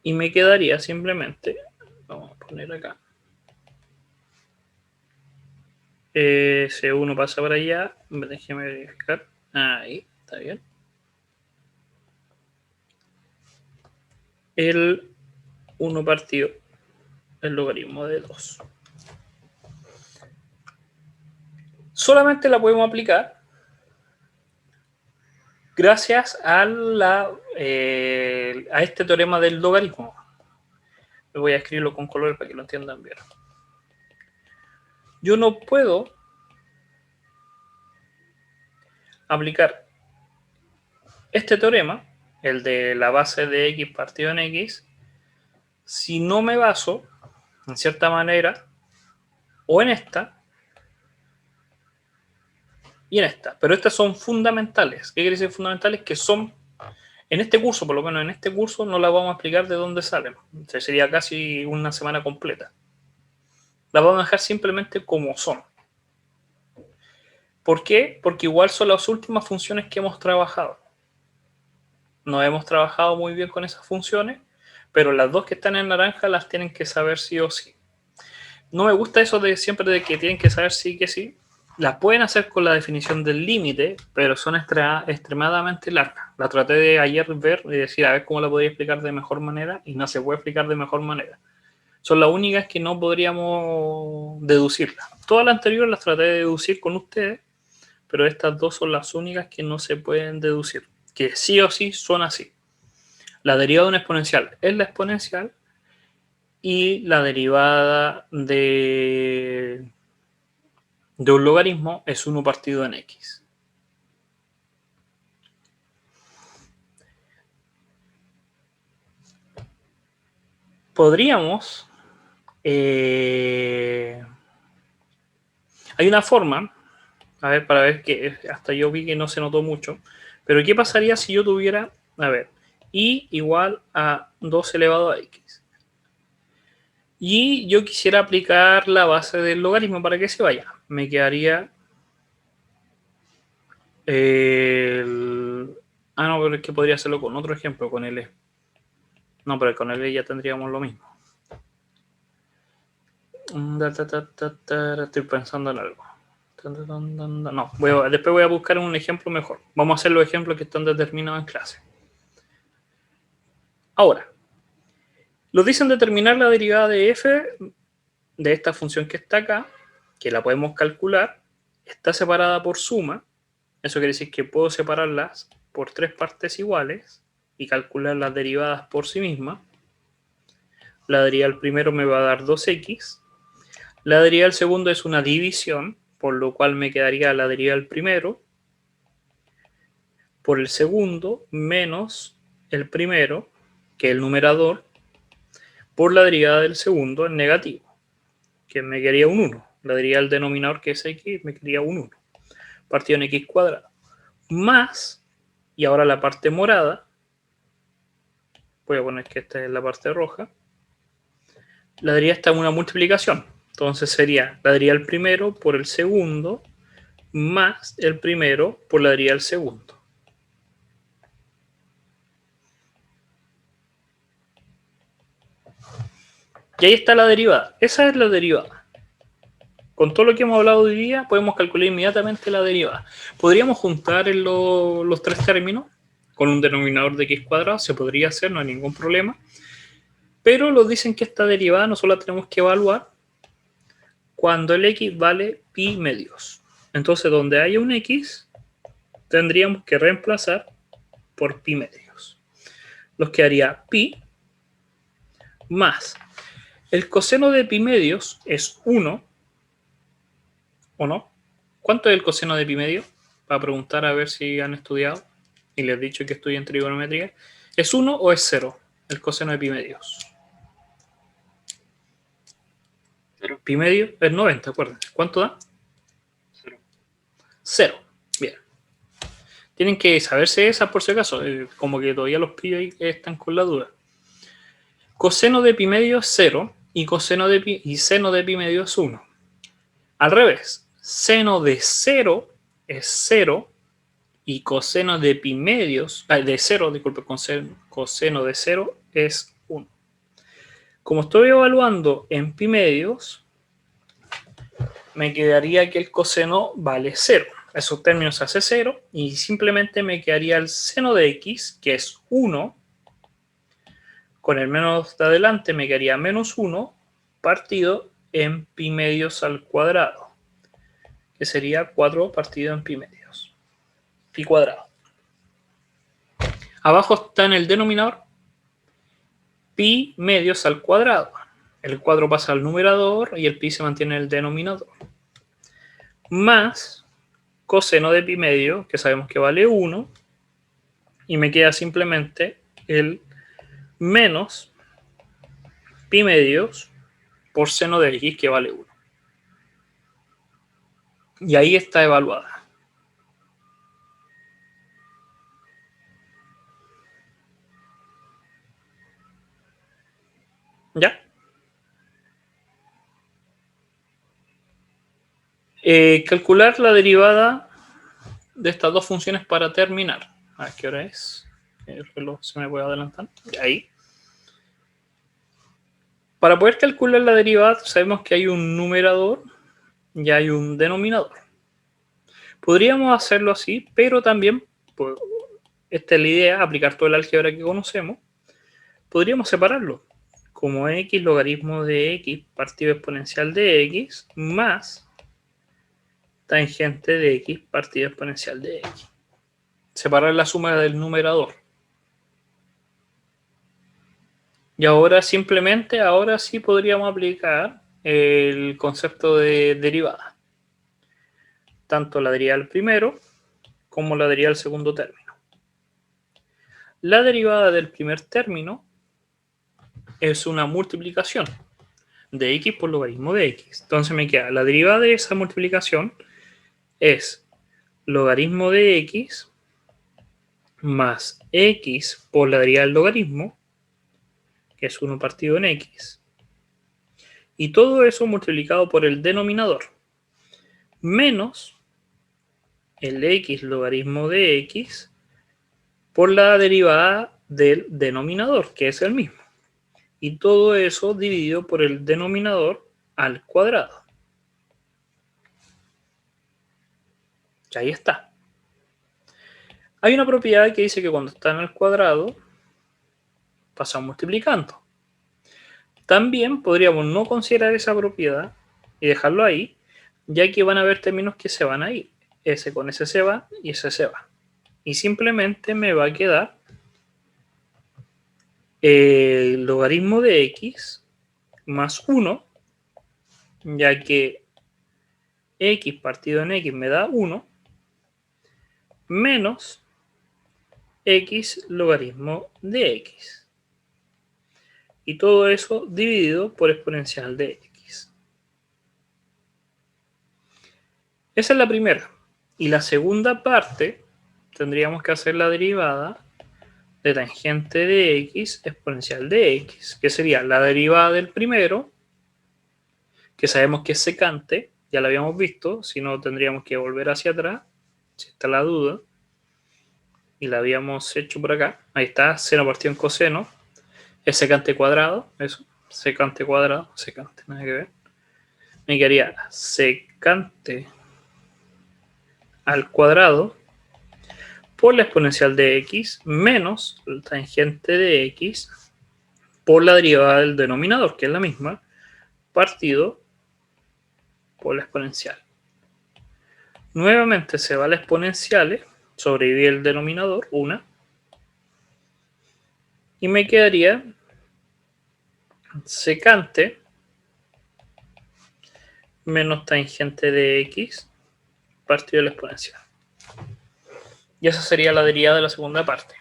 y me quedaría simplemente, vamos a poner acá, ese 1 pasa para allá, déjeme verificar, ahí, está bien. El 1 partido el logaritmo de 2. Solamente la podemos aplicar gracias a este teorema del logaritmo. Voy a escribirlo con color para que lo entiendan bien. Yo no puedo aplicar este teorema, el de la base de x partido en x, si no me baso, en cierta manera, o en esta, y en esta. Pero estas son fundamentales. ¿Qué quiere decir fundamentales? Que son, en este curso, por lo menos en este curso, no la vamos a explicar de dónde salen. O sea, sería casi una semana completa. La vamos a dejar simplemente como son. ¿Por qué? Porque igual son las últimas funciones que hemos trabajado. No hemos trabajado muy bien con esas funciones, pero las dos que están en naranja las tienen que saber sí o sí. No me gusta eso de siempre de que tienen que saber sí que sí. Las pueden hacer con la definición del límite, pero son extremadamente largas. La traté de ayer ver y decir a ver cómo la podría explicar de mejor manera y no se puede explicar de mejor manera. Son las únicas que no podríamos deducirlas. Todas las anteriores las traté de deducir con ustedes, pero estas dos son las únicas que no se pueden deducir, que sí o sí son así. La derivada de una exponencial es la exponencial y la derivada de un logaritmo es 1 partido en x. Podríamos... hay una forma, a ver, para ver que hasta yo vi que no se notó mucho, pero ¿qué pasaría si yo tuviera, a ver, y igual a 2 elevado a x? Y yo quisiera aplicar la base del logaritmo para que se vaya. Me quedaría no, pero es que podría hacerlo con otro ejemplo, con L. No, pero con L ya tendríamos lo mismo. Estoy pensando en algo. No, después voy a buscar un ejemplo mejor. Vamos a hacer los ejemplos que están determinados en clase. Ahora, nos dicen determinar la derivada de f de esta función que está acá que la podemos calcular, está separada por suma. Eso quiere decir que puedo separarlas por 3 partes iguales y calcular las derivadas por sí mismas. La derivada del primero me va a dar 2x. La derivada del segundo es una división, por lo cual me quedaría la derivada del primero por el segundo menos el primero, que es el numerador, por la derivada del segundo en negativo, que me quedaría un 1. La derivada del denominador, que es x, me quedaría un 1, partido en x cuadrado. Más, y ahora la parte morada, voy a poner que esta es la parte roja, la derivada está en una multiplicación. Entonces sería la derivada del primero por el segundo más el primero por la derivada del segundo. Y ahí está la derivada. Esa es la derivada. Con todo lo que hemos hablado hoy día, podemos calcular inmediatamente la derivada. Podríamos juntar los 3 términos con un denominador de x cuadrado. Se podría hacer, no hay ningún problema. Pero nos dicen que esta derivada nosotros la tenemos que evaluar cuando el x vale pi medios. Entonces, donde haya un x, tendríamos que reemplazar por pi medios. Nos quedaría pi más el coseno de pi medios es 1, ¿o no? ¿Cuánto es el coseno de pi medio? Para preguntar a ver si han estudiado y les he dicho que estudian trigonometría. ¿Es 1 o es 0 el coseno de pi medios? 0. Pi medio es 90, acuérdense. ¿Cuánto da? 0. 0. Bien. Tienen que saberse esa por si acaso. Como que todavía los pillos ahí están con la duda. Coseno de pi medio es 0 y seno de pi medio es 1. Al revés, seno de 0 es 0 y coseno de pi medios, de 0, disculpe, coseno de 0 es 1. Como estoy evaluando en pi medios, me quedaría que el coseno vale 0. Esos términos se hace 0 y simplemente me quedaría el seno de x, que es 1. Con el menos de adelante me quedaría menos 1 partido en pi medios al cuadrado, que sería 4 partido en pi medios, pi cuadrado. Abajo está en el denominador pi medios al cuadrado. El 4 pasa al numerador y el pi se mantiene en el denominador. Más coseno de pi medio, que sabemos que vale 1, y me queda simplemente el menos pi medios por seno de x, que vale 1. Y ahí está evaluada. ¿Ya? Calcular la derivada de estas dos funciones para terminar. ¿A qué hora es? El reloj se me puede adelantar. Ahí. Para poder calcular la derivada, sabemos que hay un numerador y hay un denominador. Podríamos hacerlo así, pero también, pues, esta es la idea, aplicar todo el álgebra que conocemos. Podríamos separarlo como x logaritmo de x partido exponencial de x más tangente de x partido exponencial de x. Separar la suma del numerador. Y ahora simplemente, ahora sí podríamos aplicar el concepto de derivada. Tanto la derivada del primero como la derivada del segundo término. La derivada del primer término es una multiplicación de x por logaritmo de x. Entonces me queda la derivada de esa multiplicación es logaritmo de x más x por la derivada del logaritmo, que es 1 partido en x, y todo eso multiplicado por el denominador, menos el x logaritmo de x por la derivada del denominador, que es el mismo, y todo eso dividido por el denominador al cuadrado. Y ahí está. Hay una propiedad que dice que cuando está en el cuadrado pasa multiplicando. También podríamos no considerar esa propiedad y dejarlo ahí, ya que van a haber términos que se van a ir. Ese con ese se va y ese se va. Y simplemente me va a quedar el logaritmo de x más 1, ya que x partido en x me da 1, menos x logaritmo de x. Y todo eso dividido por exponencial de x. Esa es la primera. Y la segunda parte, tendríamos que hacer la derivada de tangente de x exponencial de x, que sería la derivada del primero, que sabemos que es secante, ya lo habíamos visto, si no tendríamos que volver hacia atrás, si está la duda, y la habíamos hecho por acá. Ahí está, seno partido en coseno, es secante cuadrado, eso, secante cuadrado, secante, nada que ver. Me quedaría secante al cuadrado por la exponencial de x menos el tangente de x por la derivada del denominador, que es la misma, partido por la exponencial. Nuevamente se va a la exponencial, sobrevive el denominador, 1, y me quedaría secante menos tangente de x partido de la exponencial. Y esa sería la derivada de la segunda parte.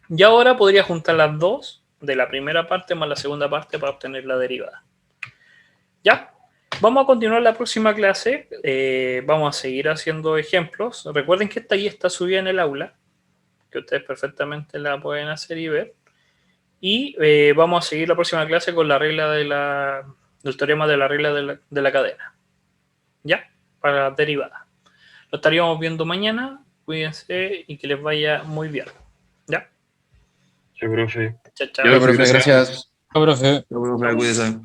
Y ahora podría juntar las dos de la primera parte más la segunda parte para obtener la derivada. ¿Ya? Vamos a continuar la próxima clase. Vamos a seguir haciendo ejemplos. Recuerden que esta guía está subida en el aula, que ustedes perfectamente la pueden hacer y ver. Y vamos a seguir la próxima clase con la regla del teorema de la regla de la cadena. ¿Ya? Para la derivada. Lo estaríamos viendo mañana. Cuídense y que les vaya muy bien. ¿Ya? Sí, profe. Chao, chao. Ya, profe, Profe, gracias. Profe. Profe, cuídese.